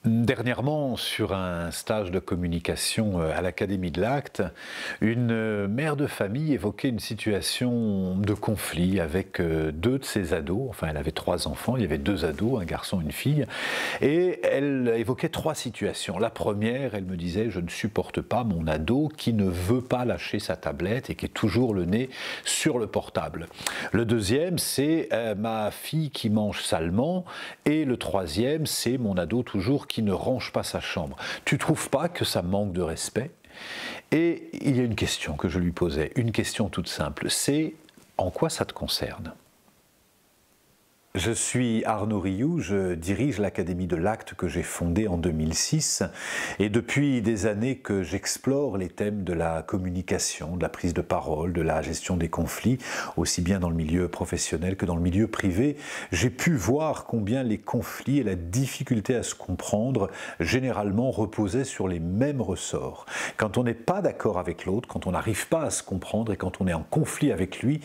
Dernièrement, sur un stage de communication à l'Académie de l'Acte, une mère de famille évoquait une situation de conflit avec deux de ses ados. Enfin, elle avait trois enfants, il y avait deux ados, un garçon et une fille. Et elle évoquait trois situations. La première, elle me disait, je ne supporte pas mon ado qui ne veut pas lâcher sa tablette et qui est toujours le nez sur le portable. Le deuxième, c'est ma fille qui mange salement. Et le troisième, c'est mon ado toujours qui ne range pas sa chambre. Tu trouves pas que ça manque de respect? Et il y a une question que je lui posais, une question toute simple, c'est en quoi ça te concerne? Je suis Arnaud Rioux, je dirige l'Académie de l'Acte que j'ai fondée en 2006 et depuis des années que j'explore les thèmes de la communication, de la prise de parole, de la gestion des conflits, aussi bien dans le milieu professionnel que dans le milieu privé, j'ai pu voir combien les conflits et la difficulté à se comprendre généralement reposaient sur les mêmes ressorts. Quand on n'est pas d'accord avec l'autre, quand on n'arrive pas à se comprendre et quand on est en conflit avec lui,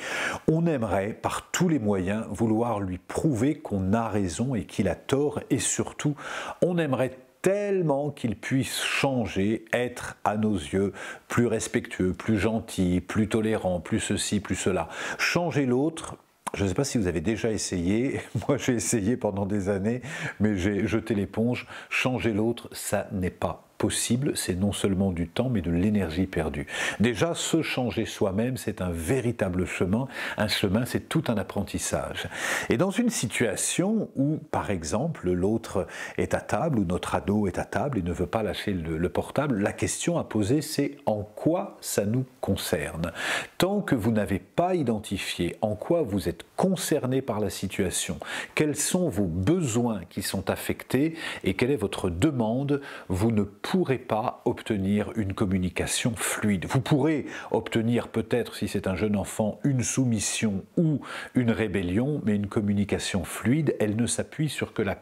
on aimerait par tous les moyens vouloir lui prouver qu'on a raison et qu'il a tort, et surtout, on aimerait tellement qu'il puisse changer, être à nos yeux plus respectueux, plus gentil, plus tolérant, plus ceci, plus cela. Changer l'autre, je ne sais pas si vous avez déjà essayé, moi j'ai essayé pendant des années, mais j'ai jeté l'éponge. Changer l'autre, ça n'est pas possible, c'est non seulement du temps, mais de l'énergie perdue. Déjà, se changer soi-même, c'est un véritable chemin. Un chemin, c'est tout un apprentissage. Et dans une situation où, par exemple, l'autre est à table, ou notre ado est à table et ne veut pas lâcher le portable, la question à poser, c'est en quoi ça nous concerne? Tant que vous n'avez pas identifié en quoi vous êtes concerné par la situation, quels sont vos besoins qui sont affectés et quelle est votre demande, vous ne pourrez pas obtenir une communication fluide. Vous pourrez obtenir peut-être, si c'est un jeune enfant, une soumission ou une rébellion, mais une communication fluide, elle ne s'appuie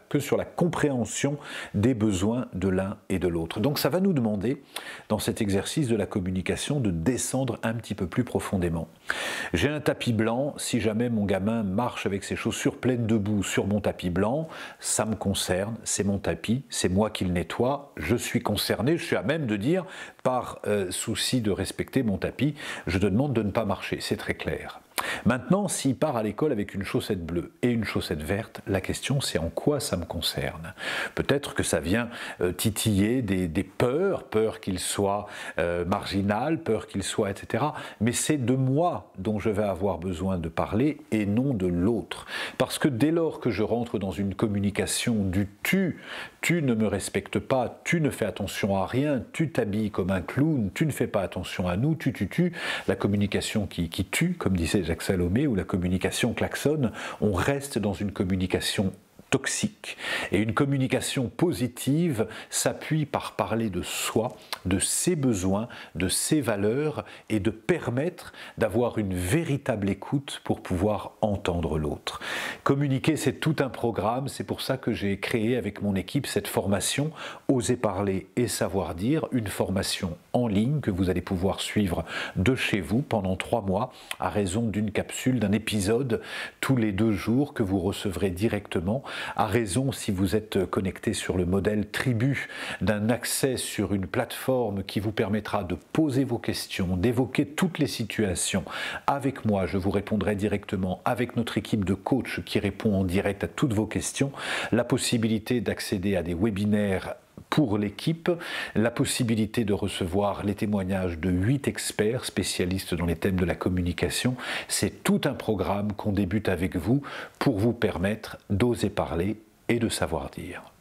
que sur la compréhension des besoins de l'un et de l'autre. Donc ça va nous demander, dans cet exercice de la communication, de descendre un petit peu plus profondément. J'ai un tapis blanc, si jamais mon gamin marche avec ses chaussures pleines de boue sur mon tapis blanc, ça me concerne, c'est mon tapis, c'est moi qui le nettoie, je suis concerné, je suis à même de dire, par souci de respecter mon tapis, je te demande de ne pas marcher, c'est très clair. Maintenant, s'il part à l'école avec une chaussette bleue et une chaussette verte, la question c'est en quoi ça me concerne. Peut-être que ça vient titiller des peurs qu'il soit marginal, peur qu'il soit, etc. Mais c'est de moi dont je vais avoir besoin de parler et non de l'autre. Parce que dès lors que je rentre dans une communication du tu ne me respectes pas, tu ne fais attention à rien, tu t'habilles comme un clown, tu ne fais pas attention à nous, la communication qui tue, comme disait Jacques Salomé, ou la communication klaxonne, on reste dans une communication toxique. Et une communication positive s'appuie par parler de soi, de ses besoins, de ses valeurs, et de permettre d'avoir une véritable écoute pour pouvoir entendre l'autre. Communiquer, c'est tout un programme, c'est pour ça que j'ai créé avec mon équipe cette formation « Oser parler et savoir dire », une formation en ligne que vous allez pouvoir suivre de chez vous pendant 3 mois, à raison d'une capsule, d'un épisode tous les 2 jours que vous recevrez directement, à raison, si vous êtes connecté sur le modèle Tribu, d'un accès sur une plateforme qui vous permettra de poser vos questions, d'évoquer toutes les situations. Avec moi, je vous répondrai directement, avec notre équipe de coachs qui répond en direct à toutes vos questions, la possibilité d'accéder à des webinaires pour l'équipe, la possibilité de recevoir les témoignages de 8 experts spécialistes dans les thèmes de la communication. C'est tout un programme qu'on débute avec vous pour vous permettre d'oser parler et de savoir dire.